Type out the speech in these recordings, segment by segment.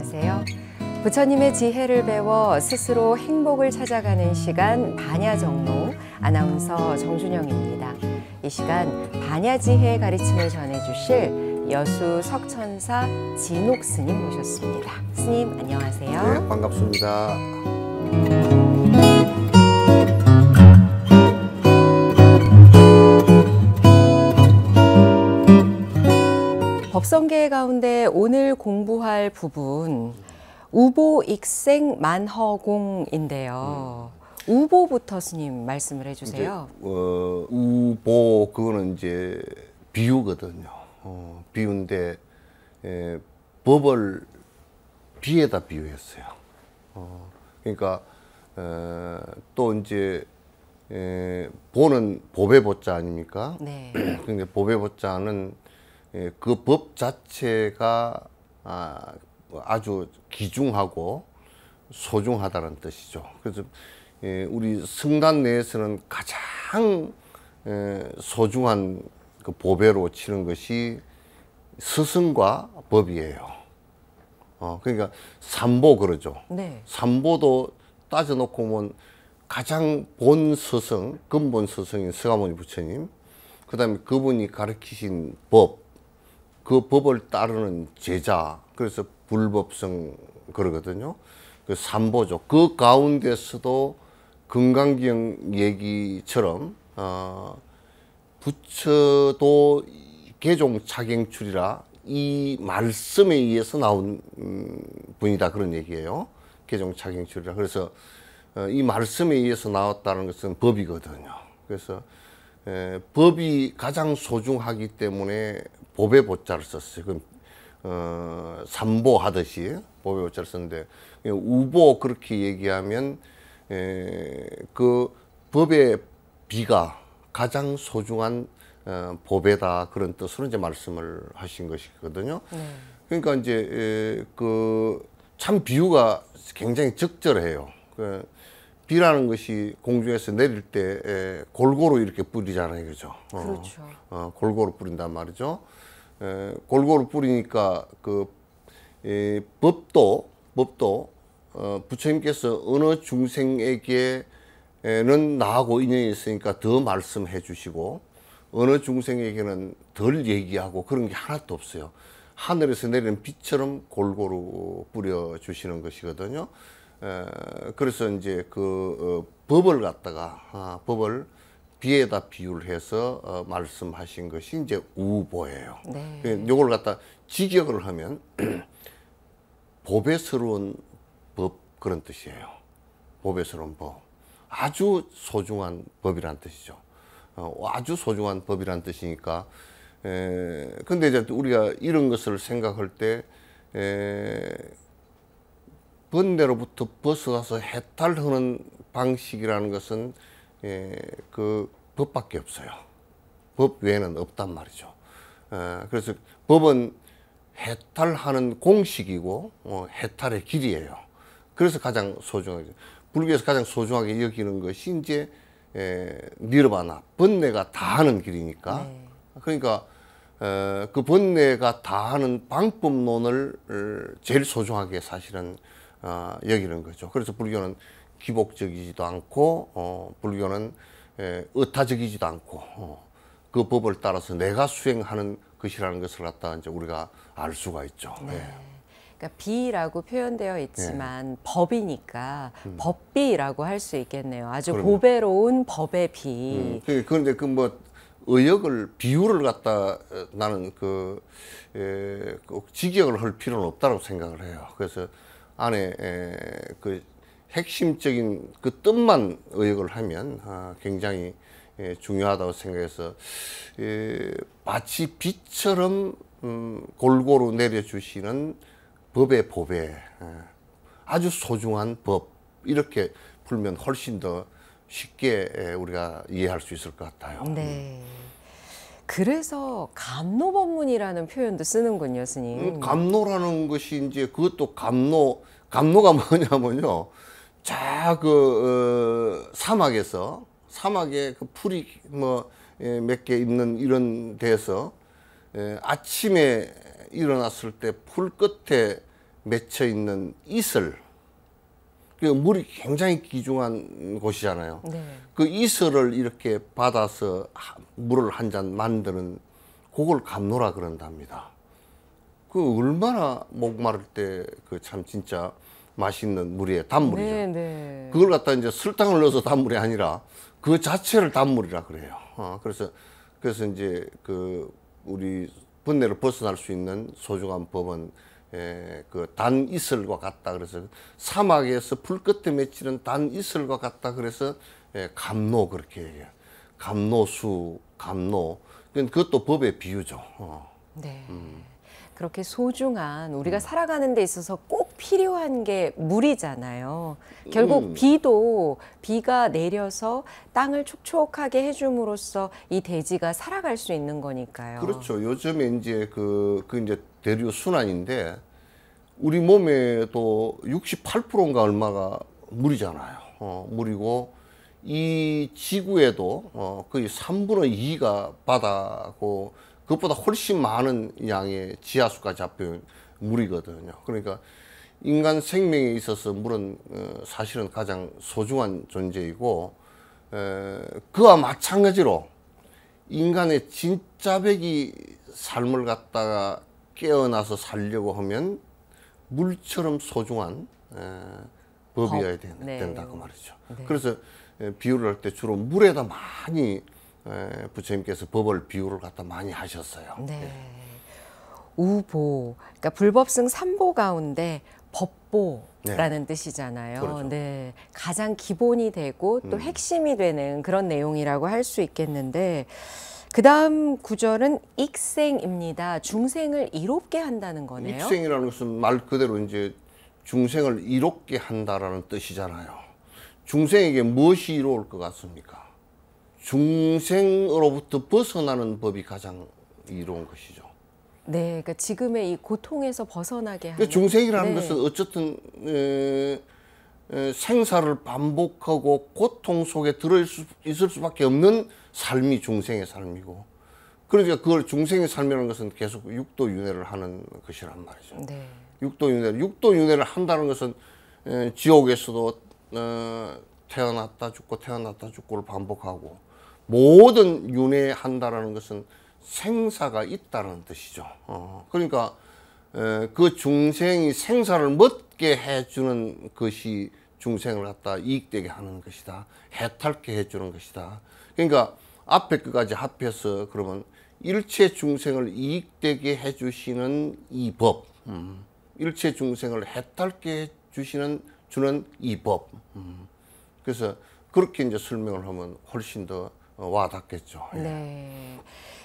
안녕하세요. 부처님의 지혜를 배워 스스로 행복을 찾아가는 시간 반야정로 아나운서 정준영입니다. 이 시간 반야지혜의 가르침을 전해주실 여수 석천사 진옥 스님 모셨습니다. 스님 안녕하세요. 네, 반갑습니다. 법성계 가운데 오늘 공부할 부분 우보익생 만허공인데요. 우보부터 스님 말씀을 해주세요. 우보 그거는 이제 비유거든요. 비유인데 법을 비에다 비유했어요. 그러니까 또 이제 보는 법의 보자 아닙니까? 네. 근데 법의 보자는 그 법 자체가 아주 귀중하고 소중하다는 뜻이죠. 그래서 우리 성단 내에서는 가장 소중한 그 보배로 치는 것이 스승과 법이에요. 그러니까 삼보 그러죠. 네. 삼보도 따져놓고 보면 가장 본 스승, 근본 스승인 서가모니 부처님, 그 다음에 그분이 가르치신 법, 그 법을 따르는 제자, 그래서 불법성 그러거든요. 그 삼보죠. 그 가운데서도 금강경 얘기처럼 부처도 개종 차경출이라 이 말씀에 의해서 나온 분이다 그런 얘기예요. 개종 차경출이라. 그래서 이 말씀에 의해서 나왔다는 것은 법이거든요. 그래서 법이 가장 소중하기 때문에 법의 보자를 썼어요. 삼보 하듯이 법의 보자를 썼는데 우보 그렇게 얘기하면 그 법의 비가 가장 소중한 보배다 그런 뜻으로 이제 말씀을 하신 것이거든요. 그러니까 이제 그 참 비유가 굉장히 적절해요. 비라는 것이 공중에서 내릴 때 골고루 이렇게 뿌리잖아요, 그죠? 그렇죠. 골고루 뿌린단 말이죠. 골고루 뿌리니까 그 법도 부처님께서 어느 중생에게는 나하고 인연이 있으니까 더 말씀해 주시고 어느 중생에게는 덜 얘기하고 그런 게 하나도 없어요. 하늘에서 내리는 비처럼 골고루 뿌려 주시는 것이거든요. 그래서 이제 그 법을 갖다가 법을 비에다 비유를 해서 말씀하신 것이 이제 우보예요. 네. 요걸 갖다 직역을 하면 보배스러운 법 그런 뜻이에요. 보배스러운 법. 아주 소중한 법이란 뜻이죠. 아주 소중한 법이란 뜻이니까. 근데 이제 우리가 이런 것을 생각할 때 번뇌로부터 벗어나서 해탈하는 방식이라는 것은 그 법밖에 없어요. 법 외에는 없단 말이죠. 그래서 법은 해탈하는 공식이고 해탈의 길이에요. 그래서 가장 소중하죠. 불교에서 가장 소중하게 여기는 것이 이제 니르바나 번뇌가 다하는 길이니까. 네. 그러니까 그 번뇌가 다하는 방법론을 제일 소중하게 사실은 여기는 거죠. 그래서 불교는 기복적이지도 않고 불교는 의타적이지도 않고 그 법을 따라서 내가 수행하는 것이라는 것을 갖다 이제 우리가 알 수가 있죠. 네. 예. 그러니까 비라고 표현되어 있지만 법이니까 법비라고 할 수 있겠네요. 아주 그럼요. 보배로운 법의 비. 그런데 그 뭐 의역을 비유를 갖다 나는 꼭 직역을 할 필요는 없다고 생각을 해요. 그래서 안에 그 핵심적인 그 뜻만 의역을 하면 굉장히 중요하다고 생각해서 마치 비처럼 골고루 내려주시는 법의 보배, 아주 소중한 법 이렇게 풀면 훨씬 더 쉽게 우리가 이해할 수 있을 것 같아요. 네. 그래서 감로법문이라는 표현도 쓰는군요, 스님. 감로라는 것이 이제 그것도 감로가 뭐냐면요. 사막에 그 풀이 뭐 몇 개 있는 이런 데서 아침에 일어났을 때 풀 끝에 맺혀 있는 이슬, 그 물이 굉장히 귀중한 곳이잖아요. 네. 그 이슬을 이렇게 받아서 물을 한 잔 만드는 그걸 감노라 그런답니다. 그 얼마나 목마를 때 그 참 진짜 맛있는 물이에요. 단물이죠. 네, 네. 그걸 갖다 이제 설탕을 넣어서 단물이 아니라 그 자체를 단물이라 그래요. 그래서 이제 그 우리 번뇌를 벗어날 수 있는 소중한 법은 그 단 이슬과 같다. 그래서 사막에서 풀 끝에 맺히는 단 이슬과 같다. 그래서 감노 그렇게 얘기해요. 감노수, 감노. 그것도 법의 비유죠. 네. 그렇게 소중한 우리가 살아가는 데 있어서 꼭 필요한 게 물이잖아요. 결국 비가 내려서 땅을 촉촉하게 해줌으로써 이 대지가 살아갈 수 있는 거니까요. 그렇죠. 요즘에 이제 그 이제 대류 순환인데 우리 몸에도 68%인가 얼마가 물이잖아요. 물이고 이 지구에도 거의 3분의 2가 바다고 그것보다 훨씬 많은 양의 지하수가 잡혀있는 물이거든요. 그러니까 인간 생명에 있어서 물은 사실은 가장 소중한 존재이고 그와 마찬가지로 인간의 진짜배기 삶을 갖다가 깨어나서 살려고 하면 물처럼 소중한 법이어야 된다고 말이죠. 네. 그래서 비유를 할 때 주로 물에다 많이 부처님께서 법을 비유를 갖다 많이 하셨어요. 네. 우보, 그러니까 불법승 3보 가운데 법보라는 뜻이잖아요. 그렇죠. 네. 가장 기본이 되고 또 핵심이 되는 그런 내용이라고 할 수 있겠는데 그 다음 구절은 익생입니다. 중생을 이롭게 한다는 거네요. 익생이라는 것은 말 그대로 이제 중생을 이롭게 한다라는 뜻이잖아요. 중생에게 무엇이 이로울 것 같습니까? 중생으로부터 벗어나는 법이 가장 이로운 것이죠. 네, 그러니까 지금의 이 고통에서 벗어나게 하는. 그러니까 중생이라는 네. 것은 어쨌든 생사를 반복하고 고통 속에 있을 수밖에 없는 삶이 중생의 삶이고, 그러니까 그걸 중생의 삶이라는 것은 계속 육도윤회를 하는 것이란 말이죠. 네. 육도윤회를 한다는 것은 지옥에서도 태어났다 죽고 태어났다 죽고를 반복하고, 모든 윤회한다라는 것은 생사가 있다는 뜻이죠. 그러니까 그 중생이 생사를 멎게 해주는 것이 중생을 갖다 이익되게 하는 것이다. 해탈게 해주는 것이다. 그러니까 앞에 끝까지 합해서 그러면 일체 중생을 이익되게 해주시는 이 법, 일체 중생을 해탈게 해주시는 주는 이 법. 그래서 그렇게 이제 설명을 하면 훨씬 더 와닿겠죠. 네.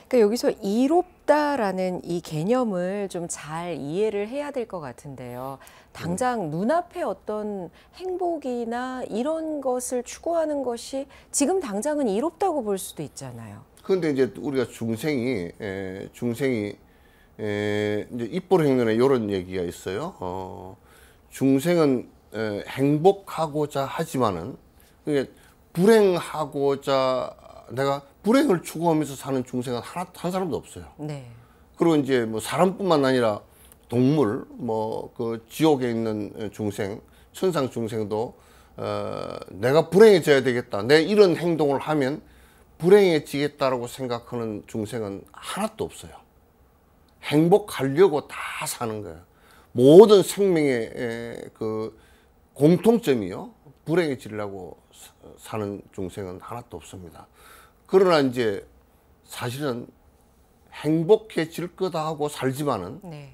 그러니까 여기서 이롭다라는 이 개념을 좀 잘 이해를 해야 될 것 같은데요. 당장 눈앞에 어떤 행복이나 이런 것을 추구하는 것이 지금 당장은 이롭다고 볼 수도 있잖아요. 그런데 이제 우리가 중생이 이제 입보행론에 이런 얘기가 있어요. 중생은 행복하고자 하지만은 그게 불행하고자 내가 불행을 추구하면서 사는 중생은 한 사람도 없어요. 네. 그리고 이제 뭐 사람뿐만 아니라 동물, 뭐 그 지옥에 있는 중생, 천상 중생도 내가 불행해져야 되겠다. 내 이런 행동을 하면 불행해지겠다라고 생각하는 중생은 하나도 없어요. 행복하려고 다 사는 거예요. 모든 생명의 그 공통점이요. 불행해지려고 사는 중생은 하나도 없습니다. 그러나 이제 사실은 행복해질 거다 하고 살지만은 네.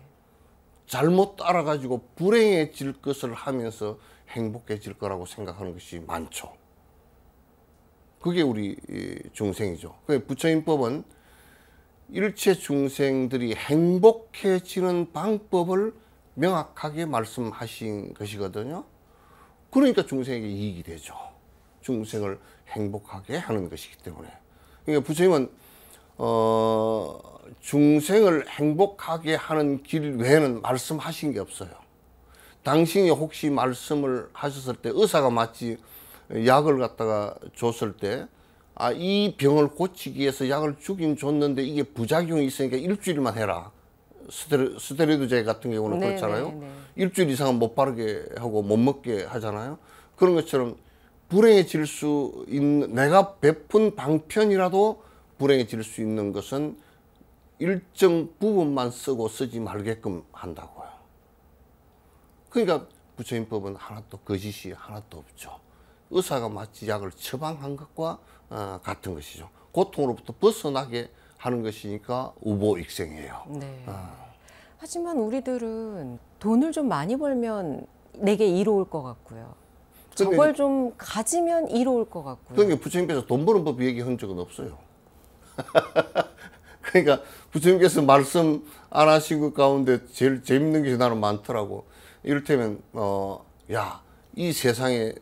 잘못 따라가지고 불행해질 것을 하면서 행복해질 거라고 생각하는 것이 많죠. 그게 우리 중생이죠. 부처님법은 일체 중생들이 행복해지는 방법을 명확하게 말씀하신 것이거든요. 그러니까 중생에게 이익이 되죠. 중생을 행복하게 하는 것이기 때문에. 그러니까 부처님은 중생을 행복하게 하는 길 외에는 말씀하신 게 없어요. 당신이 혹시 말씀을 하셨을 때 의사가 마치 약을 갖다가 줬을 때 이 병을 고치기 위해서 약을 주긴 줬는데 이게 부작용이 있으니까 일주일만 해라. 스테로이드제 같은 경우는 네, 그렇잖아요. 네, 네. 일주일 이상은 못 바르게 하고 못 먹게 하잖아요. 그런 것처럼 불행해질 수 있는, 내가 베푼 방편이라도 불행해질 수 있는 것은 일정 부분만 쓰고 쓰지 말게끔 한다고요. 그러니까 부처님법은 하나도 거짓이 하나도 없죠. 의사가 마치 약을 처방한 것과 같은 것이죠. 고통으로부터 벗어나게 하는 것이니까 우보익생이에요. 네. 하지만 우리들은 돈을 좀 많이 벌면 내게 이로울 것 같고요. 저걸 좀 가지면 이로울 것 같고요. 그러니까 부처님께서 돈 버는 법 얘기한 적은 없어요. 그러니까 부처님께서 말씀 안 하시고 가운데 제일 재밌는 게 나는 많더라고. 이를테면 야, 이 세상에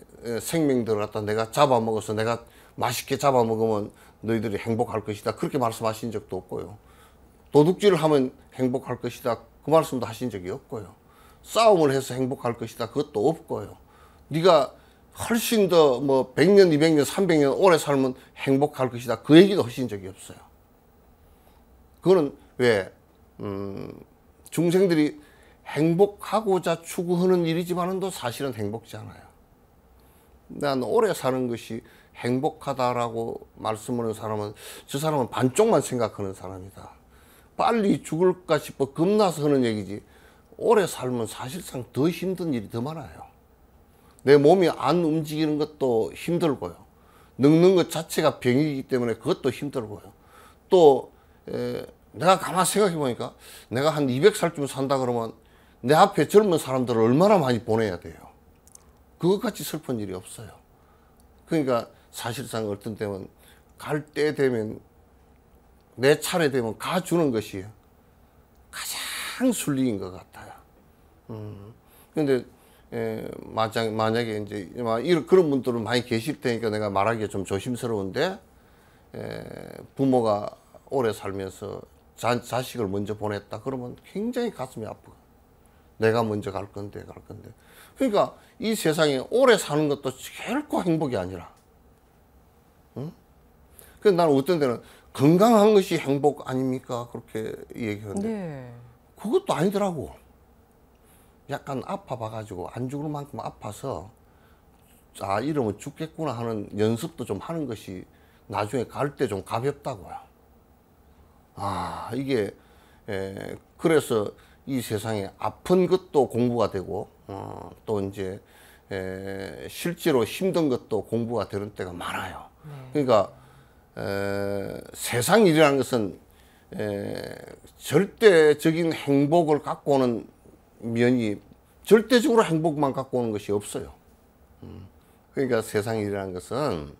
생명들을 갖다 내가 잡아먹어서 내가 맛있게 잡아먹으면 너희들이 행복할 것이다. 그렇게 말씀하신 적도 없고요. 도둑질을 하면 행복할 것이다. 그 말씀도 하신 적이 없고요. 싸움을 해서 행복할 것이다. 그것도 없고요. 네가 훨씬 더 뭐 100년, 200년, 300년 오래 살면 행복할 것이다. 그 얘기도 하신 적이 없어요. 그거는 왜 중생들이 행복하고자 추구하는 일이지만은 사실은 행복지 않아요. 난 오래 사는 것이 행복하다라고 말씀하는 사람은 저 사람은 반쪽만 생각하는 사람이다. 빨리 죽을까 싶어 겁나서 하는 얘기지. 오래 살면 사실상 더 힘든 일이 더 많아요. 내 몸이 안 움직이는 것도 힘들고요. 늙는 것 자체가 병이기 때문에 그것도 힘들고요. 또 내가 가만히 생각해 보니까 내가 한 200살쯤 산다 그러면 내 앞에 젊은 사람들을 얼마나 많이 보내야 돼요. 그것같이 슬픈 일이 없어요. 그러니까 사실상 어떤 때는 갈 때 되면 내 차례 되면 가주는 것이 가장 순리인 것 같아요. 근데 만약에 이제 그런 분들은 많이 계실 테니까 내가 말하기가 좀 조심스러운데 부모가 오래 살면서 자식을 먼저 보냈다 그러면 굉장히 가슴이 아프고 내가 먼저 갈 건데. 그러니까 이 세상에 오래 사는 것도 결코 행복이 아니라. 응? 그래서 나는 어떤 데는 건강한 것이 행복 아닙니까? 그렇게 얘기하는데 네. 그것도 아니더라고. 약간 아파봐가지고 안 죽을 만큼 아파서 이러면 죽겠구나 하는 연습도 좀 하는 것이 나중에 갈 때 좀 가볍다고요. 이게 그래서 이 세상에 아픈 것도 공부가 되고 또 이제 실제로 힘든 것도 공부가 되는 때가 많아요. 그러니까 세상 일이라는 것은 절대적인 행복을 갖고 오는 면이 절대적으로 행복만 갖고 오는 것이 없어요. 그러니까 세상 일이라는 것은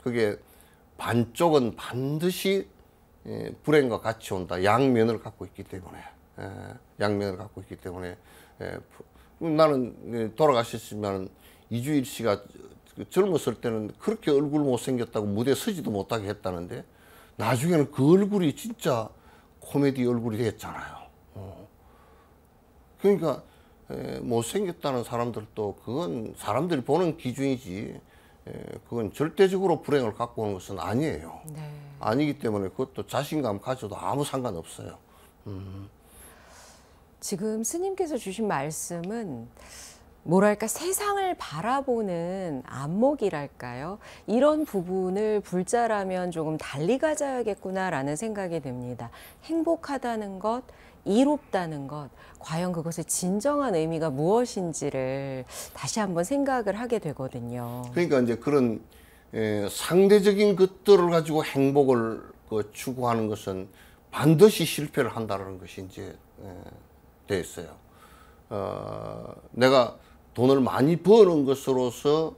그게 반쪽은 반드시 불행과 같이 온다. 양면을 갖고 있기 때문에. 나는 돌아가셨지만 이주일 씨가 젊었을 때는 그렇게 얼굴 못생겼다고 무대에 서지도 못하게 했다는데 나중에는 그 얼굴이 진짜 코미디 얼굴이 됐잖아요. 그러니까 못생겼다는 사람들도 그건 사람들이 보는 기준이지 그건 절대적으로 불행을 갖고 오는 것은 아니에요. 네. 아니기 때문에 그것도 자신감 가져도 아무 상관없어요. 지금 스님께서 주신 말씀은 뭐랄까 세상을 바라보는 안목이랄까요? 이런 부분을 불자라면 조금 달리 가져야겠구나라는 생각이 듭니다. 행복하다는 것, 이롭다는 것, 과연 그것의 진정한 의미가 무엇인지를 다시 한번 생각을 하게 되거든요. 그러니까 이제 그런 상대적인 것들을 가지고 행복을 추구하는 것은 반드시 실패를 한다는 것이 이제 돼 있어요. 내가 돈을 많이 버는 것으로서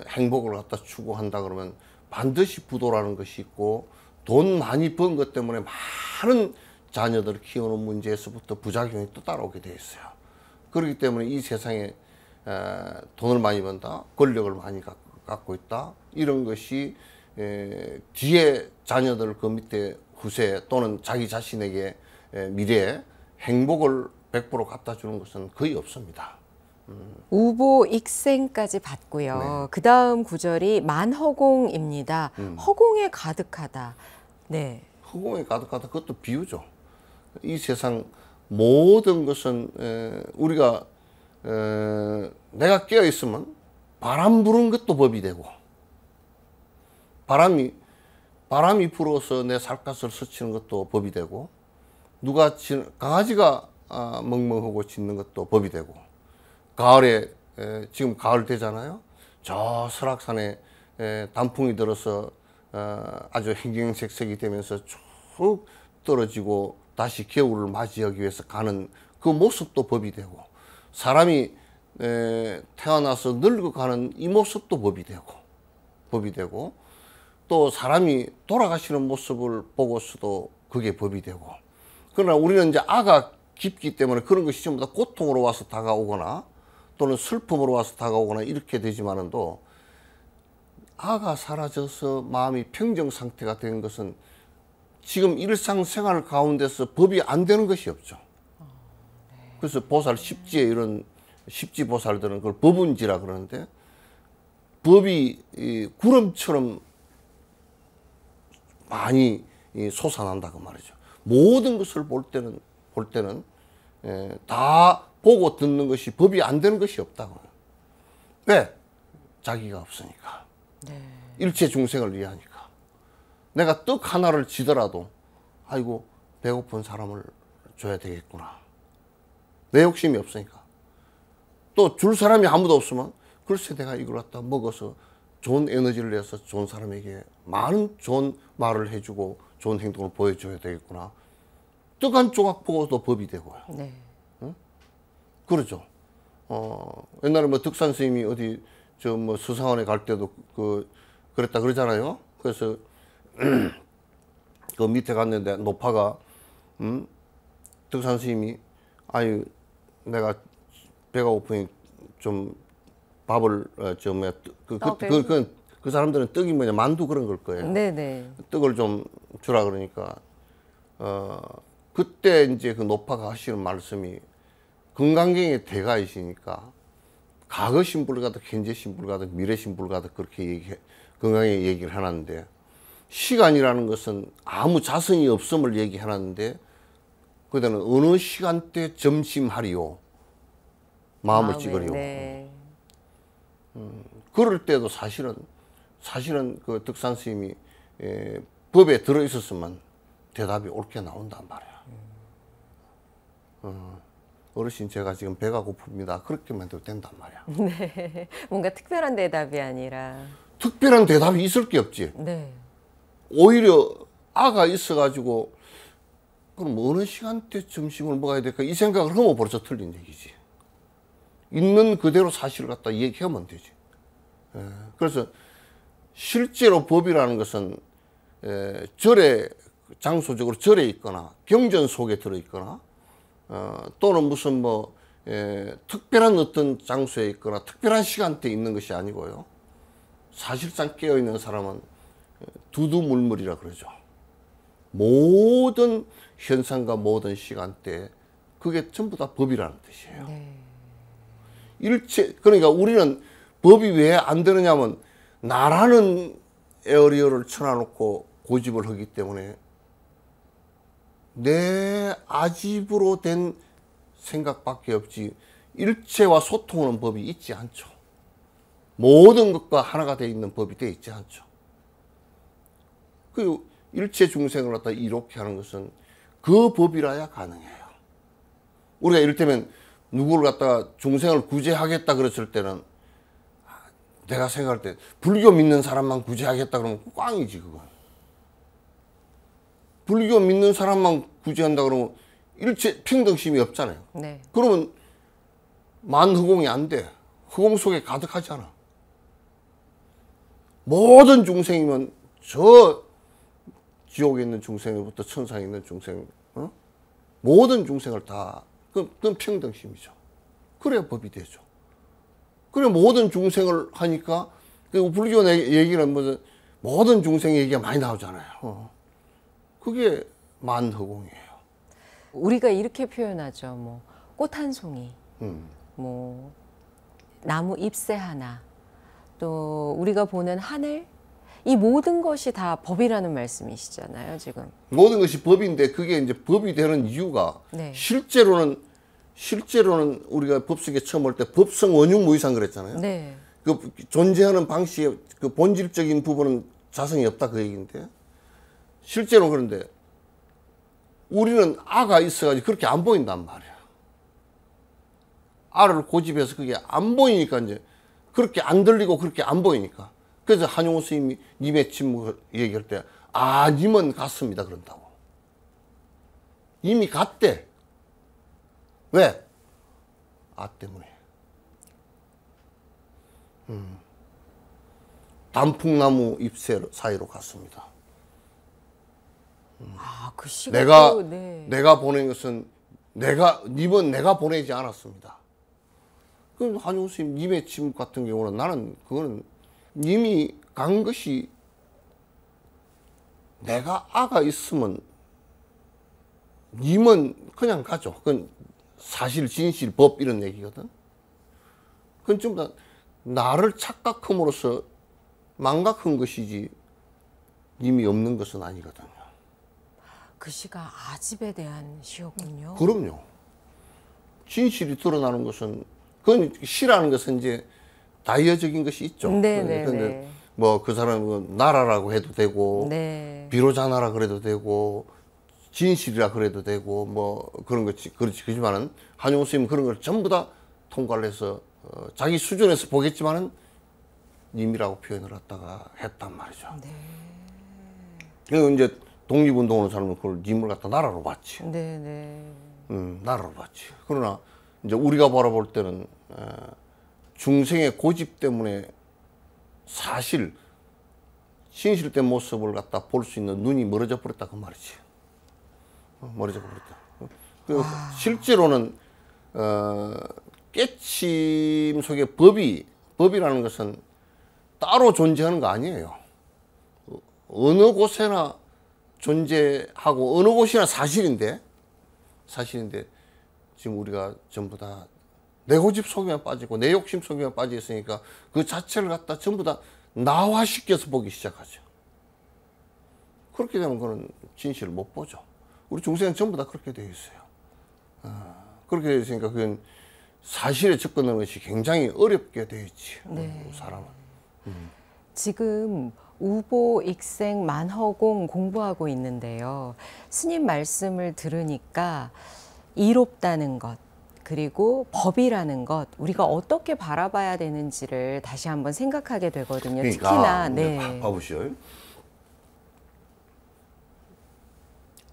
행복을 갖다 추구한다 그러면 반드시 부도라는 것이 있고 돈 많이 번 것 때문에 많은 자녀들을 키우는 문제에서부터 부작용이 또 따라오게 돼 있어요. 그렇기 때문에 이 세상에 돈을 많이 번다, 권력을 많이 갖고 있다 이런 것이 뒤에 자녀들 그 밑에 후세 또는 자기 자신에게 미래에 행복을 100% 갖다 주는 것은 거의 없습니다. 우보익생까지 봤고요. 네. 그 다음 구절이 만허공입니다. 허공에 가득하다. 네. 허공에 가득하다 그것도 비유죠. 이 세상 모든 것은 우리가 내가 깨어 있으면 바람 부는 것도 법이 되고, 바람이 불어서 내 살갗을 스치는 것도 법이 되고, 누가 강아지가 멍멍하고 짖는 것도 법이 되고, 가을에 지금 가을 되잖아요. 저 설악산에 단풍이 들어서 아주 행경색색이 되면서 쭉 떨어지고 다시 겨울을 맞이하기 위해서 가는 그 모습도 법이 되고, 사람이 태어나서 늙어가는 이 모습도 법이 되고, 또 사람이 돌아가시는 모습을 보고서도 그게 법이 되고. 그러나 우리는 이제 아가 깊기 때문에 그런 것이 전부 다 고통으로 와서 다가오거나 또는 슬픔으로 와서 다가오거나 이렇게 되지만은도, 아가 사라져서 마음이 평정 상태가 되는 것은 지금 일상생활 가운데서 법이 안 되는 것이 없죠. 그래서 보살 십지에 이런 십지 보살들은 그걸 법운지라 그러는데, 법이 구름처럼 많이 솟아난다고 말이죠. 모든 것을 볼 때는 다 보고 듣는 것이 법이 안 되는 것이 없다고. 왜? 자기가 없으니까. 네. 일체 중생을 위하니까. 내가 떡 하나를 지더라도 아이고 배고픈 사람을 줘야 되겠구나. 내 욕심이 없으니까. 또 줄 사람이 아무도 없으면 글쎄 내가 이걸 갖다 먹어서 좋은 에너지를 내서 좋은 사람에게 많은 좋은 말을 해주고 좋은 행동을 보여줘야 되겠구나. 떡 한 조각 보고도 법이 되고요. 네. 응? 그러죠. 옛날에 뭐 덕산 스님이 어디 저 뭐 수상원에 갈 때도 그랬다 그러잖아요. 그래서 그 밑에 갔는데 노파가 덕산 스님이 아유 내가 배가 고프니 좀 밥을 그 사람들은 떡이 뭐냐 만두 그런 걸 거예요. 네네. 떡을 좀 주라 그러니까 그때 이제 그 노파가 하시는 말씀이, 건강경의 대가이시니까 과거 신불 가득 현재 신불 가득 미래 신불 가득 그렇게 건강에 얘기를 해놨는데, 시간이라는 것은 아무 자성이 없음을 얘기해놨는데 그때는 어느 시간대 점심하리요 마음을 찌그리요. 네. 그럴 때도 사실은 그 덕산 스님이 법에 들어 있었으면 대답이 옳게 나온단 말이야. 어르신 제가 지금 배가 고픕니다. 그렇게만 해도 된단 말이야. 네. 뭔가 특별한 대답이 아니라. 특별한 대답이 있을 게 없지. 네. 오히려 아가 있어가지고 그럼 어느 시간대 점심을 먹어야 될까 이 생각을 하면 벌써 틀린 얘기지. 있는 그대로 사실을 갖다 얘기하면 되지. 그래서 실제로 법이라는 것은 절에 장소적으로 절에 있거나 경전 속에 들어 있거나 또는 무슨 뭐 특별한 어떤 장소에 있거나 특별한 시간대에 있는 것이 아니고요. 사실상 깨어 있는 사람은 두두물물이라 그러죠. 모든 현상과 모든 시간대에 그게 전부 다 법이라는 뜻이에요. 네. 일체 그러니까 우리는 법이 왜 안 되느냐면 나라는 에어리어를 쳐놔놓고 고집을 하기 때문에 내 아집으로 된 생각밖에 없지 일체와 소통하는 법이 있지 않죠. 모든 것과 하나가 되어 있는 법이 되어 있지 않죠. 그 일체 중생을 갖다 이롭게 하는 것은 그 법이라야 가능해요. 우리가 이를테면 누구를 갖다가 중생을 구제하겠다 그랬을 때는 내가 생각할 때 불교 믿는 사람만 구제하겠다 그러면 꽝이지 그건. 불교 믿는 사람만 구제한다 그러면 일체 평등심이 없잖아요. 네. 그러면 만허공이 안 돼. 허공 속에 가득하잖아. 모든 중생이면 저 지옥에 있는 중생부터 천상에 있는 중생, 모든 중생을 다 그건 평등심이죠. 그래야 법이 되죠. 그래 모든 중생을 하니까 그 불교 얘기는 무슨 모든 중생 얘기가 많이 나오잖아요. 그게 만허공이에요. 우리가 이렇게 표현하죠. 뭐 꽃 한 송이, 뭐 나무 잎새 하나, 또 우리가 보는 하늘, 이 모든 것이 다 법이라는 말씀이시잖아요, 지금. 모든 것이 법인데 그게 이제 법이 되는 이유가 네. 실제로는 우리가 법석에 처음 올 때 법성 원흉 무이상 그랬잖아요. 네. 그 존재하는 방식의 그 본질적인 부분은 자성이 없다 그 얘기인데 실제로 그런데 우리는 아가 있어가지고 그렇게 안 보인단 말이야. 아를 고집해서 그게 안 보이니까 이제 그렇게 안 들리고 그렇게 안 보이니까. 그래서 한용우 스님이 님의 침묵을 얘기할 때 님은 갔습니다 그런다고. 이미 갔대. 왜? 아 때문에. 단풍나무 잎새 사이로 갔습니다. 그 시각. 내가 보낸 것은 님은 내가 보내지 않았습니다. 그럼 한용우 스님 님의 침묵 같은 경우는 나는 그거는 님이 간 것이 내가 아가 있으면 님은 그냥 가죠. 그건 사실, 진실, 법 이런 얘기거든. 그건 전부 다 나를 착각함으로써 망각한 것이지 님이 없는 것은 아니거든요. 그 시가 아집에 대한 시였군요. 그럼요. 진실이 드러나는 것은 그건 시라는 것은 이제 다이어적인 것이 있죠. 네네네. 뭐 그 사람은 나라라고 해도 되고 네. 비로자나라 그래도 되고 진실이라 그래도 되고 뭐 그런 거지. 그렇지만은 한용우 스님은 그런 걸 전부 다 통과를 해서 자기 수준에서 보겠지만은 님이라고 표현을 갖다가 했단 말이죠. 네. 그리고 이제 독립운동하는 사람은 그걸 님을 갖다 나라로 봤지. 네네. 나라로 봤지. 그러나 이제 우리가 바라볼 때는 중생의 고집 때문에 사실 진실된 모습을 갖다 볼 수 있는 눈이 멀어져 버렸다 그 말이지. 멀어져 버렸다. 실제로는 깨침 속에 법이라는 것은 따로 존재하는 거 아니에요. 어느 곳에나 존재하고 어느 곳이나 사실인데 지금 우리가 전부 다 내 고집 속에만 빠지고 내 욕심 속에만 빠져 있으니까 그 자체를 갖다 전부 다 나화시켜서 보기 시작하죠. 그렇게 되면 그는 진실을 못 보죠. 우리 중생은 전부 다 그렇게 되어 있어요. 그렇게 되어 있으니까 그건 사실에 접근하는 것이 굉장히 어렵게 되어 있지. 네. 사람은. 지금 우보, 익생, 만허공 공부하고 있는데요. 스님 말씀을 들으니까 이롭다는 것, 그리고 법이라는 것, 우리가 어떻게 바라봐야 되는지를 다시 한번 생각하게 되거든요. 그러니까, 특히나, 봐보시오.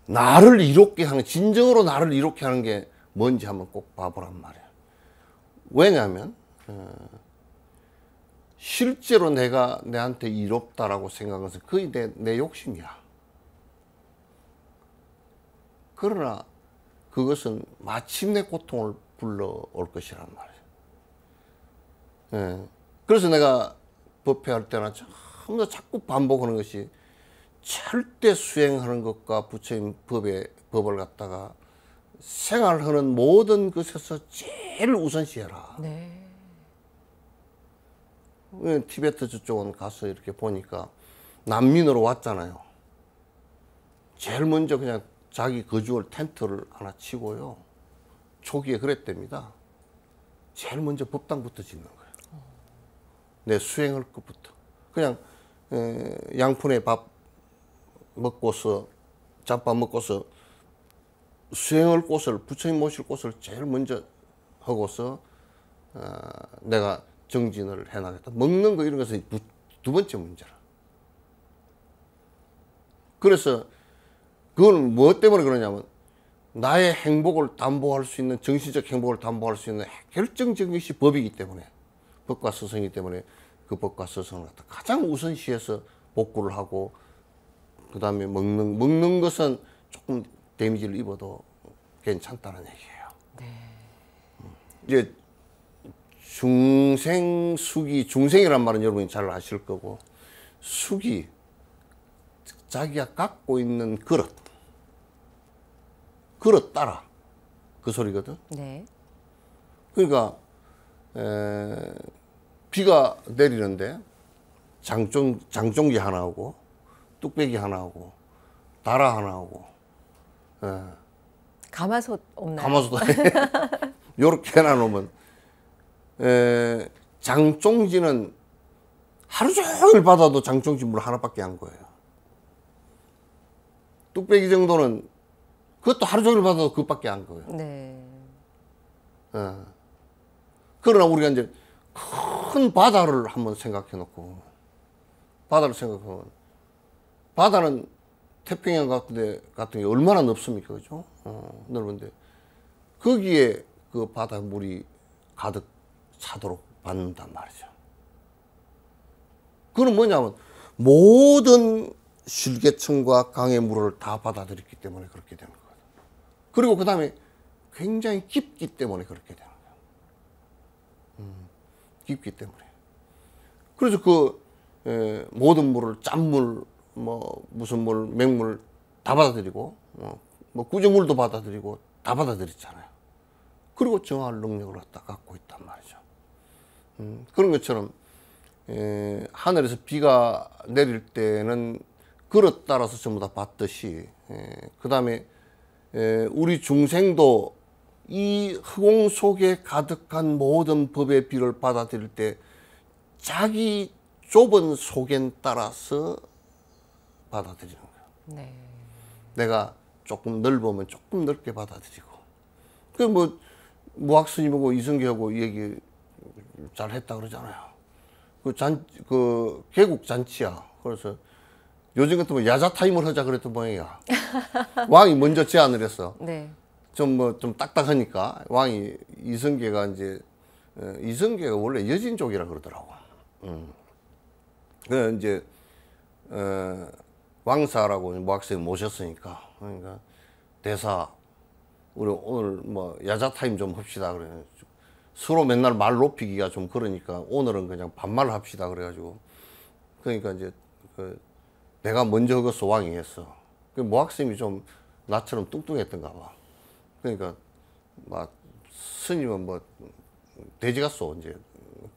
나를 이롭게 하는, 진정으로 나를 이롭게 하는 게 뭔지 한번 꼭 봐보란 말이에요. 왜냐하면, 실제로 내가 내한테 이롭다라고 생각한 것은 거의 내 욕심이야. 그러나 그것은 마침내 고통을 불러올 것이란 말이에요. 예. 그래서 내가 법회할 때나 전부 자꾸 반복하는 것이 절대 수행하는 것과 부처님 법을 갖다가 생활하는 모든 것에서 제일 우선시해라. 네. 티베트 저쪽은 가서 이렇게 보니까 난민으로 왔잖아요. 제일 먼저 그냥 자기 거주할 텐트를 하나 치고요. 초기에 그랬답니다. 제일 먼저 법당부터 짓는 거예요. 내 수행할 것부터. 그냥 양푼에 밥 먹고서 잡밥 먹고서 수행할 곳을 부처님 모실 곳을 제일 먼저 하고서 내가 정진을 해나겠다. 먹는 거 이런 것은 두 번째 문제라. 그래서 그건 무엇 때문에 그러냐면 나의 행복을 담보할 수 있는, 정신적 행복을 담보할 수 있는 결정적인 것이 법이기 때문에, 법과 서성이기 때문에 그 법과 서성을 갖다 가장 우선시해서 복구를 하고, 그 다음에 먹는 것은 조금 데미지를 입어도 괜찮다는 얘기예요. 네. 이제 중생이란 말은 여러분이 잘 아실 거고, 숙이 자기가 갖고 있는 그릇 따라 그 소리거든. 네. 그러니까 비가 내리는데 장종기 하나 하고, 뚝배기 하나 하고, 다라 하나 하고, 예. 가마솥 없나요? 가마솥 요렇게 해놔놓으면, 장종지는 하루 종일 받아도 장종지 물 하나밖에 안 거예요. 뚝배기 정도는 그것도 하루 종일 받아도 그것밖에 안 거예요. 네. 예. 그러나 우리가 이제 큰 바다를 한번 생각해 놓고, 바다를 생각하면, 바다는 태평양 같은 게 얼마나 넓습니까? 그죠? 넓은데, 거기에 그 바다 물이 가득 차도록 받는단 말이죠. 그건 뭐냐면, 모든 실개천과 강의 물을 다 받아들였기 때문에 그렇게 되는 거예요. 그리고 그 다음에 굉장히 깊기 때문에 그렇게 되는 거예요. 깊기 때문에. 그래서 모든 물을 짠물, 무슨 물, 맹물 다 받아들이고, 구조물도 받아들이고 다 받아들였잖아요. 그리고 정화할 능력을 갖고 있단 말이죠. 그런 것처럼, 하늘에서 비가 내릴 때는 그릇 따라서 전부 다 받듯이, 그 다음에 우리 중생도 이 허공 속에 가득한 모든 법의 비를 받아들일 때 자기 좁은 속엔 따라서 받아들이는 거예요. 네. 내가 조금 넓으면 조금 넓게 받아들이고. 그 무학 스님하고 이성계하고 얘기 잘 했다 그러잖아요. 그 개국 잔치야. 그래서 요즘 같으면 야자 타임을 하자 그랬던 모양이야. 왕이 먼저 제안을 했어. 네. 좀 딱딱하니까 왕이 이성계가 이성계가 원래 여진 쪽이라 그러더라고. 그 이제 왕사라고 무학생 모셨으니까, 그러니까 대사 우리 오늘 야자 타임 좀 합시다 그래. 서로 맨날 말 높이기가 좀 그러니까 오늘은 그냥 반말 합시다 그래가지고, 그러니까 이제 내가 먼저 하겠어 왕이 했어. 그 모학생이 좀 나처럼 뚱뚱했던가 봐. 그러니까 스님은 돼지 같소 이제.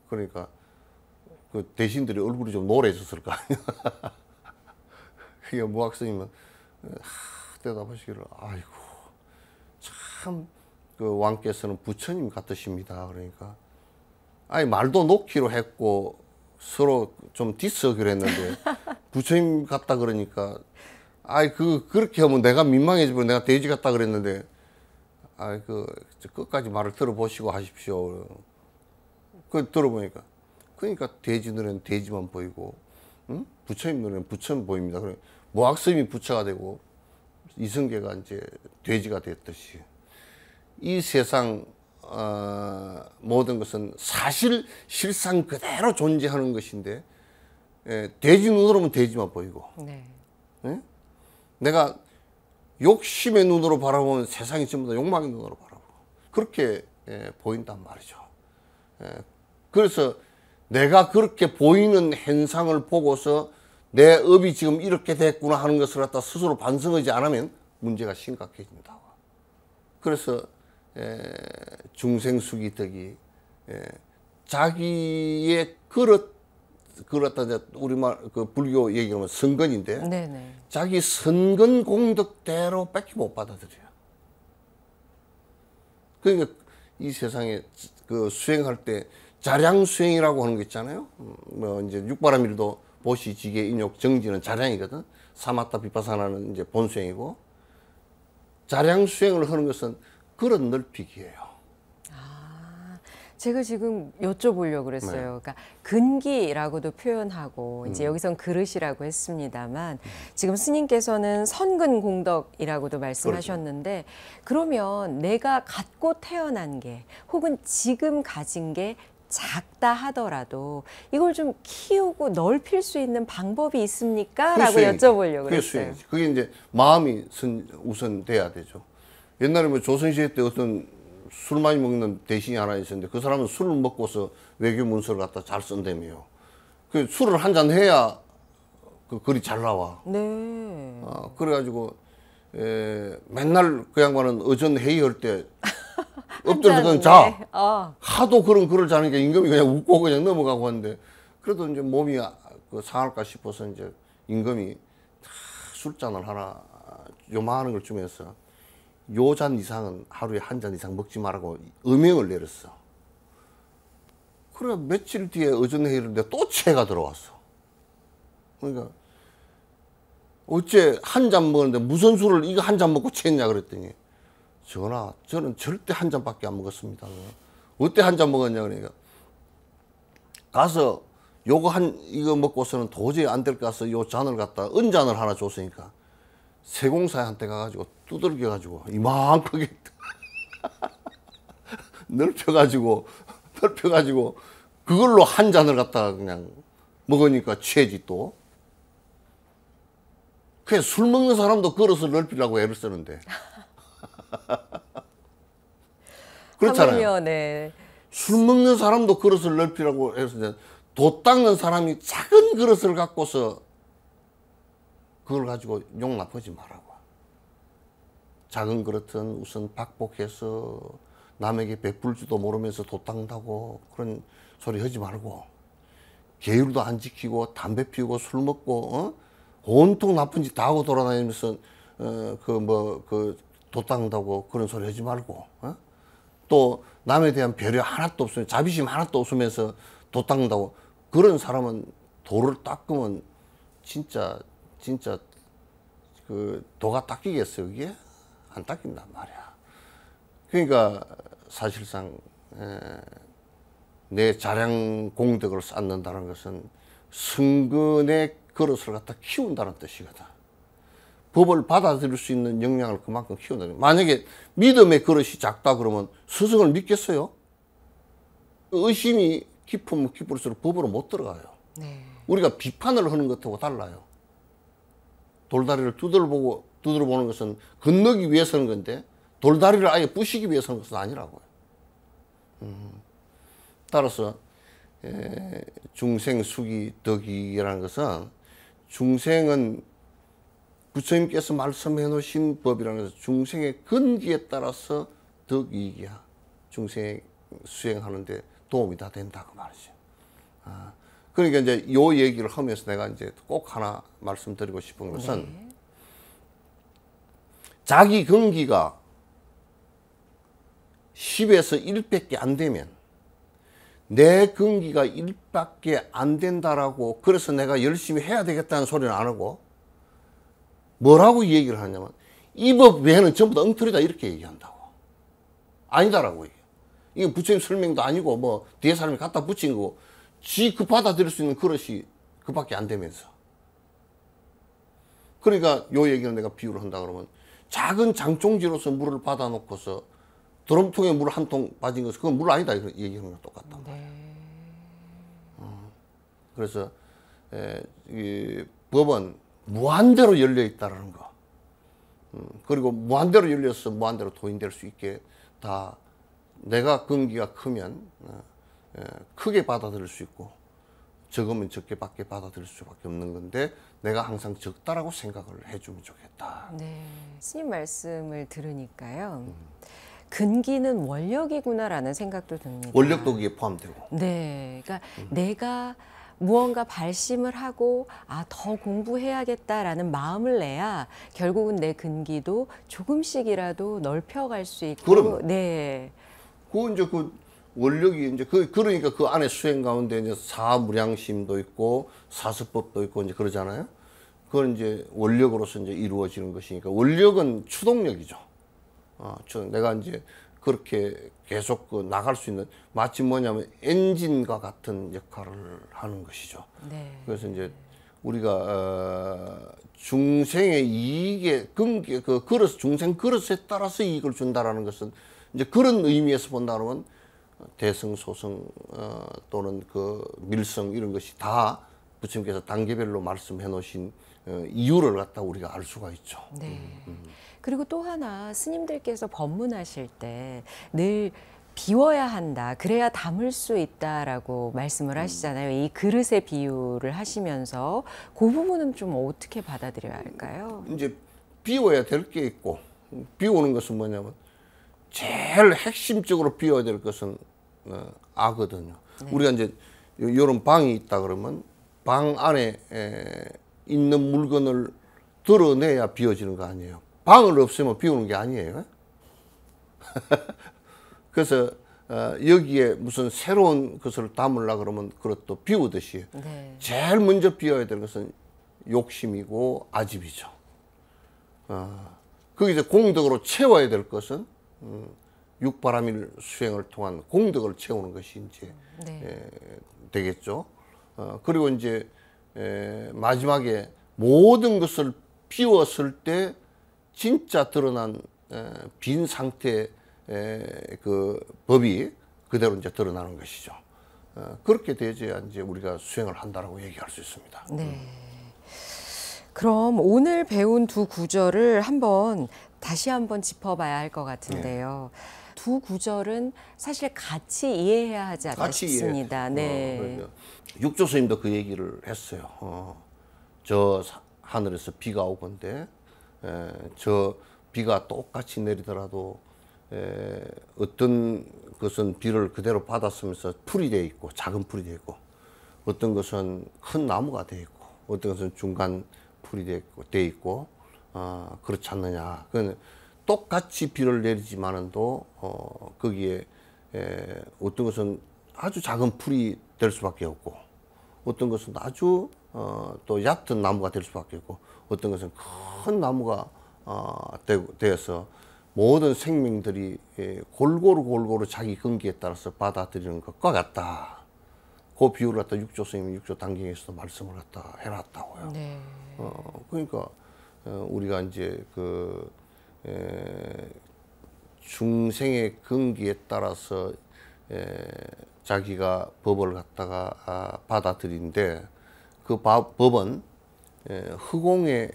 그러니까 그 대신들이 얼굴이 좀 노래졌을 거 아니야. 그게 모학생이면 대답하시기를, 아이고 참 그 왕께서는 부처님 같으십니다. 그러니까 아니 말도 놓기로 했고 서로 좀 디스하기로 했는데 부처님 같다 그러니까, 아이 그렇게 하면 내가 민망해지고 내가 돼지 같다 그랬는데, 아이 끝까지 말을 들어보시고 하십시오. 그 들어보니까, 그러니까 돼지 눈에는 돼지만 보이고, 부처님 눈에는 부처님 보입니다. 그래 모학스님이 부처가 되고 이성계가 이제 돼지가 됐듯이, 이 세상 모든 것은 사실 실상 그대로 존재하는 것인데, 돼지 눈으로 보면 돼지만 보이고, 네. 내가 욕심의 눈으로 바라보면 세상이 전부 다 욕망의 눈으로 바라보고 그렇게 보인단 말이죠. 그래서 내가 그렇게 보이는 현상을 보고서 내 업이 지금 이렇게 됐구나 하는 것을 갖다 스스로 반성하지 않으면 문제가 심각해진다. 그래서 중생수기덕이 자기의 그렇다 이제 우리말 그 불교 얘기하면 선건인데, 네네. 자기 선건 공덕대로 밖에 못 받아들여요. 그러니까 이 세상에 그 수행할 때 자량 수행이라고 하는 거 있잖아요. 이제 육바라밀도 보시 지계 인욕 정지는 자량이거든. 사마타 비파사나는 이제 본수행이고, 자량 수행을 하는 것은 그런 넓히기예요. 제가 지금 여쭤보려고 그랬어요. 네. 그러니까 근기라고도 표현하고 이제 여기선 그릇이라고 했습니다만, 지금 스님께서는 선근공덕이라고도 말씀하셨는데, 그러면 내가 갖고 태어난 게 혹은 지금 가진 게 작다 하더라도 이걸 좀 키우고 넓힐 수 있는 방법이 있습니까? 라고 여쭤보려고 그게 그랬어요. 수행이지. 그게 이제 마음이 우선 돼야 되죠. 옛날에 조선시대 때 어떤 술 많이 먹는 대신이 하나 있었는데, 그 사람은 술을 먹고서 외교 문서를 갖다 잘 쓴다며요. 그 술을 한 잔 해야 그 글이 잘 나와. 네. 그래가지고 맨날 그 양반은 어전 회의할 때 엎드려서 그냥 자. 네. 하도 그런 글을 자니까 임금이 그냥 웃고 그냥 넘어가고 하는데, 그래도 이제 몸이 그 상할까 싶어서 이제 임금이 술잔을 하나 요만한 걸 주면서 요 잔 이상은 하루에 한 잔 이상 먹지 말라고 음명을 내렸어. 그래 며칠 뒤에 의전회의를 했는데 또 체가 들어왔어. 그러니까 어째 한 잔 먹었는데 무슨 술을 이거 한 잔 먹고 체했냐 그랬더니 전하 저는 절대 한 잔밖에 안 먹었습니다. 어때 한 잔 먹었냐 그러니까 가서 요거 이거 먹고서는 도저히 안 될 것 같아서 요 잔을 갖다 은잔을 하나 줬으니까 세공사한테 가가지고 두들겨가지고 이만하게 넓혀가지고 그걸로 한 잔을 갖다가 그냥 먹으니까 취해지 또. 그냥 술 먹는 사람도 그릇을 넓히려고 애를 쓰는데. 그렇잖아요. 하물며, 네. 술 먹는 사람도 그릇을 넓히라고 해서 도 닦는 사람이 작은 그릇을 갖고서 그걸 가지고 용납하지 말라고. 작은 그릇은 우선 박복해서 남에게 베풀 줄도 모르면서 도 닦는다고 그런 소리 하지 말고 계율도 안 지키고 담배 피우고 술 먹고 온통 나쁜 짓 다 하고 돌아다니면서 도 닦는다고 그런 소리 하지 말고 또 남에 대한 배려 하나도 없으면 자비심 하나도 없으면서 도 닦는다고 그런 사람은 도를 닦으면 진짜 그 도가 닦이겠어요 이게? 안 닦인단 말이야. 그러니까 사실상 내 자량 공덕을 쌓는다는 것은 승근의 그릇을 갖다 키운다는 뜻이거든. 법을 받아들일 수 있는 역량을 그만큼 키운다. 만약에 믿음의 그릇이 작다 그러면 스승을 믿겠어요? 의심이 깊으면 깊을수록 법으로 못 들어가요. 네. 우리가 비판을 하는 것하고 달라요. 돌다리를 두드려보는 것은 건너기 위해서 하는 건데 돌다리를 아예 부시기 위해서 하는 것은 아니라고요. 따라서 중생 수기 덕이라는 것은 중생은 부처님께서 말씀해 놓으신 법이라는 것은 중생의 근기에 따라서 덕이익이야. 중생 수행하는데 도움이 다 된다고 말이죠. 그러니까 이제 요 얘기를 하면서 내가 이제 꼭 하나 말씀드리고 싶은 것은 네. 자기 근기가 10에서 1밖에 안 되면 내 근기가 1밖에 안 된다라고 그래서 내가 열심히 해야 되겠다는 소리는 안 하고 뭐라고 얘기를 하냐면 이 법 외에는 전부 다 엉터리다 이렇게 얘기한다고. 아니다라고 얘기해. 이거 부처님 설명도 아니고 뭐 뒤에 사람이 갖다 붙인 거고 지 그 받아들일 수 있는 그릇이 그밖에 안 되면서. 그러니까 요 얘기는 내가 비유를 한다 그러면 작은 장종지로서 물을 받아놓고서 드럼통에 물 한 통 빠진 것은 그건 물 아니다 이렇게 얘기하는 거랑 똑같단 말이야. 네. 그래서 이 법은 무한대로 열려 있다라는 거. 그리고 무한대로 열려서 무한대로 도인될 수 있게 다 내가 근기가 크면 크게 받아들일 수 있고 적으면 적게밖에 받아들일 수밖에 없는 건데 내가 항상 적다라고 생각을 해주면 좋겠다. 네. 스님 말씀을 들으니까요. 근기는 원력이구나라는 생각도 듭니다. 원력도 그게 포함되고. 네. 그러니까 내가 무언가 발심을 하고 더 공부해야겠다라는 마음을 내야 결국은 내 근기도 조금씩이라도 넓혀갈 수 있고. 그럼요. 네. 그 이제 그 원력이 이제 그러니까 그 안에 수행 가운데 이제 사무량심도 있고 사스법도 있고 이제 그러잖아요. 그건 이제 원력으로서 이제 이루어지는 것이니까 원력은 추동력이죠. 내가 이제 그렇게 계속 나갈 수 있는 마치 뭐냐면 엔진과 같은 역할을 하는 것이죠. 네. 그래서 이제 우리가 중생의 이익에 그 그릇 중생 그릇에 따라서 이익을 준다라는 것은 이제 그런 의미에서 본다 그러면 대승, 소승 또는 그 밀성 이런 것이 다 부처님께서 단계별로 말씀해 놓으신 이유를 갖다 우리가 알 수가 있죠. 네. 그리고 또 하나 스님들께서 법문하실 때 늘 비워야 한다. 그래야 담을 수 있다라고 말씀을 하시잖아요. 이 그릇의 비유를 하시면서 그 부분은 좀 어떻게 받아들여야 할까요? 이제 비워야 될 게 있고 비우는 것은 뭐냐면 제일 핵심적으로 비워야 될 것은 아거든요. 네. 우리가 이제 이런 방이 있다 그러면 방 안에 있는 물건을 드러내야 비워지는 거 아니에요. 방을 없애면 비우는 게 아니에요. 그래서 여기에 무슨 새로운 것을 담으려 그러면 그것도 비우듯이 네. 제일 먼저 비워야 되는 것은 욕심이고 아집이죠. 거기서 공덕으로 채워야 될 것은 육바라밀 수행을 통한 공덕을 채우는 것이 이제 네. 되겠죠. 그리고 이제 마지막에 모든 것을 비웠을 때 진짜 드러난 빈 상태의 그 법이 그대로 이제 드러나는 것이죠. 그렇게 되어야 이제 우리가 수행을 한다라고 얘기할 수 있습니다. 네. 그럼 오늘 배운 두 구절을 다시 한번 짚어봐야 할 것 같은데요. 두 구절은 사실 같이 이해해야 하지 않나 싶습니다. 네. 육조 스님도 그 얘기를 했어요. 저 하늘에서 비가 오건데 저 비가 똑같이 내리더라도 어떤 것은 비를 그대로 받았으면서 풀이 되어 있고 작은 풀이 되어 있고 어떤 것은 큰 나무가 되어 있고 어떤 것은 중간 풀이 되어 있고 그렇지 않느냐. 똑같이 비를 내리지만은도 거기에 어떤 것은 아주 작은 풀이 될 수밖에 없고 어떤 것은 아주 또 얕은 나무가 될 수밖에 없고 어떤 것은 큰 나무가 되어서 모든 생명들이 골고루 자기 근기에 따라서 받아들이는 것과 같다. 그 비유를 갖다 육조 스님이 육조 단경에서도 말씀을 갖다 해놨다고요. 네. 그러니까 우리가 이제 중생의 근기에 따라서 자기가 법을 갖다가 받아들인데 그 법은 허공에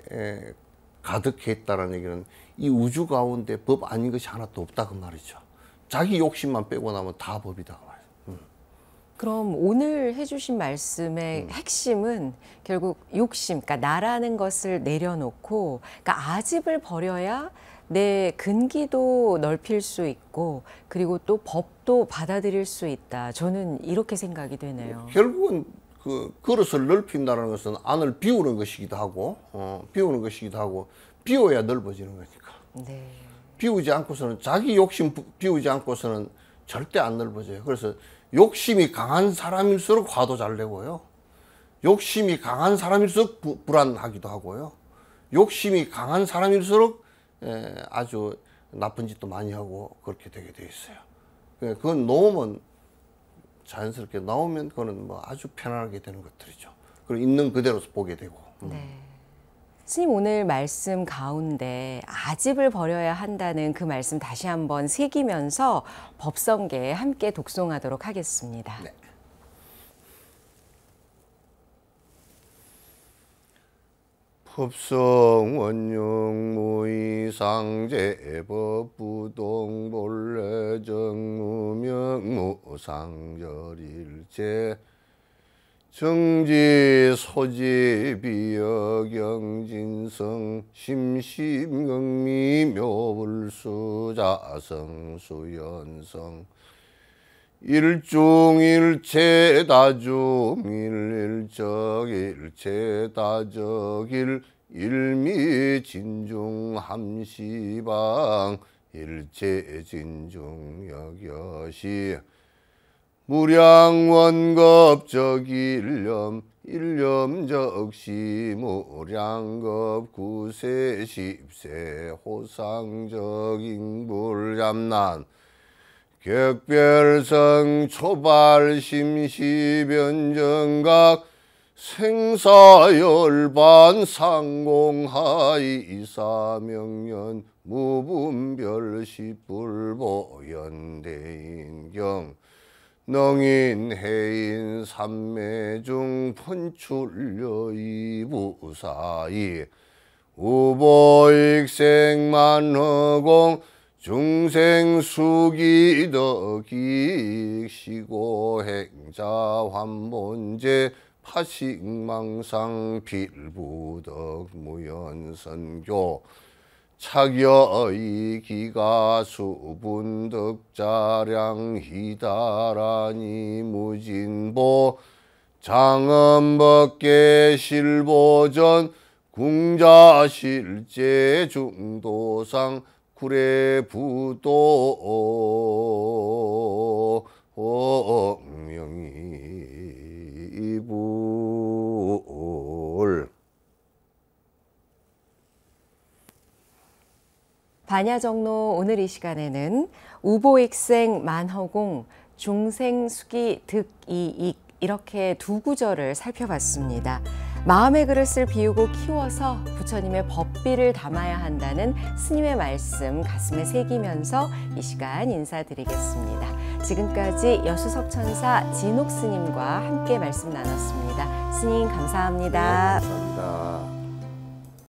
가득해 있다는 얘기는 이 우주 가운데 법 아닌 것이 하나도 없다 그 말이죠. 자기 욕심만 빼고 나면 다 법이다 그 말이죠. 그럼 오늘 해주신 말씀의 핵심은 결국 욕심, 그러니까 나라는 것을 내려놓고, 그러니까 아집을 버려야 내 근기도 넓힐 수 있고, 그리고 또 법도 받아들일 수 있다. 저는 이렇게 생각이 되네요. 결국은 그 그릇을 넓힌다는 것은 안을 비우는 것이기도 하고, 비워야 넓어지는 거니까. 네. 비우지 않고서는 자기 욕심 비우지 않고서는 절대 안 넓어져요. 그래서 욕심이 강한 사람일수록 화도 잘 내고요. 욕심이 강한 사람일수록 불안하기도 하고요. 욕심이 강한 사람일수록 아주 나쁜 짓도 많이 하고 그렇게 되게 돼 있어요. 그건 놓으면 자연스럽게 나오면 그거는 뭐 아주 편안하게 되는 것들이죠. 그리고 있는 그대로 보게 되고. 네. 스님 오늘 말씀 가운데 아집을 버려야 한다는 그 말씀 다시 한번 새기면서 법성계에 함께 독송하도록 하겠습니다. 네. 법성 원용 무이상제 법부동 본래 정무명 무상절일제 정지 소지 비여경진성 심심경미 묘불수 자성 수연성 일중일체 다중일 일적일체 다적일 일미진중 함시방 일체진중 여겨시 무량원겁적 일념적시 무량겁 구세 십세 호상적 인불잡난 격별성 초발 심시변정각 생사열반 상공하이 이사명년 무분별시불보연대인경 능인해인 삼매중 펀출려이 무사이 우보익생만허공 중생수기덕익시고 행자환본제 파식망상 필부덕 무연선교 차겨이 기가 수분덕자량이다라니 무진보 장엄법계 실보전 궁자실제 중도상 구례부도 명이불. 반야정로 오늘 이 시간에는 우보익생 만허공 중생수기 득이익 이렇게 두 구절을 살펴봤습니다. 마음의 그릇을 비우고 키워서 부처님의 법비를 담아야 한다는 스님의 말씀 가슴에 새기면서 이 시간 인사드리겠습니다. 지금까지 여수석천사 진옥 스님과 함께 말씀 나눴습니다. 스님 감사합니다. 네, 감사합니다.